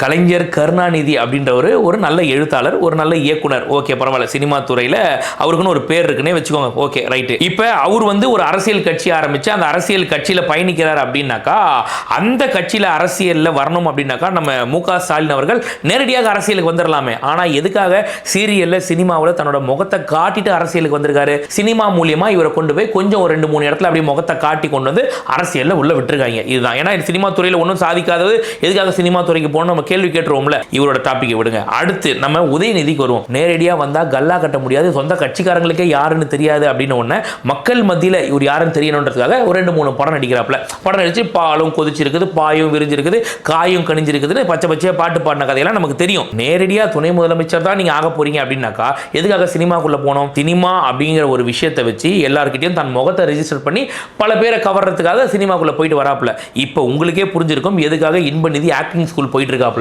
கலைஞர் கருணாநிதி அப்படின்றவர் ஒரு நல்ல எழுத்தாளர், ஒரு நல்ல இயக்குனர். ஓகே, பரவாயில்ல, சினிமா துறையில் அவருக்குன்னு ஒரு பேர் இருக்குன்னே வச்சுக்கோங்க. Okay, right. இப்போ அவர் ஒரு அரசியல் கட்சி ஆரம்பித்து அந்த அரசியல் கட்சியில் பயணிக்கிறார் அப்படின்னாக்கா, அந்த கட்சியில் அரசியலில் வரணும் அப்படின்னாக்கா நம்ம மு.க. ஸ்டாலின் அவர்கள் நேரடியாக அரசியலுக்கு வந்துடலாமே. ஆனால் எதுக்காக சீரியலில் சினிமாவில் தன்னோட முகத்தை காட்டிட்டு அரசியலுக்கு வந்திருக்காரு? சினிமா மூலியமாக இவரை கொண்டு போய் கொஞ்சம் ஒரு 2-3 இடத்துல அப்படியே முகத்தை காட்டி கொண்டு வந்து அரசியலில் உள்ள விட்டுருக்காங்க. இதுதான். ஏன்னா சினிமா துறையில் ஒன்றும் சாதிக்காதது எதுக்காக சினிமா துறைக்கு போகணும் நம்ம கேள்வி கேட்டுருவோம்ல. இவரோட டாபிக்கை விடுங்க. அடுத்து நம்ம உதயநிதிக்கு வருவோம். நேரடியாக வந்தா கல்லா கட்ட முடியாது, சொந்த கட்சிக்காரங்களுக்கே யாருன்னு தெரியாது அப்படின்னு ஒன்று மக்கள் மத்தியில் இவர் யாருன்னு தெரியணுன்றதுக்காக ஒரு 2-3 படம் நடிக்கிறாப்ல. படம் நடிச்சு பாலும் கொதிச்சிருக்குது, பாயும் விரிஞ்சிருக்குது, காயும் கணிஞ்சிருக்குதுன்னு பச்சை பச்சையா பாட்டு பாடின கதையெல்லாம் நமக்கு தெரியும். நேரடியாக துணை முதலமைச்சர் தான் நீங்க ஆக போறீங்க அப்படின்னாக்கா எதுக்காக சினிமாக்குள்ள போனோம்? சினிமா அப்படிங்கிற ஒரு விஷயத்தை வச்சு எல்லார்கிட்டையும் தன் முகத்தை ரெஜிஸ்டர் பண்ணி பல பேரை கவர்றதுக்காக சினிமாக்குள்ள போயிட்டு வராப்ல. இப்போ உங்களுக்கே புரிஞ்சிருக்கும் எதுக்காக இன்பநிதி ஆக்டிங் ஸ்கூல் போயிட்டு இருக்காப்ல.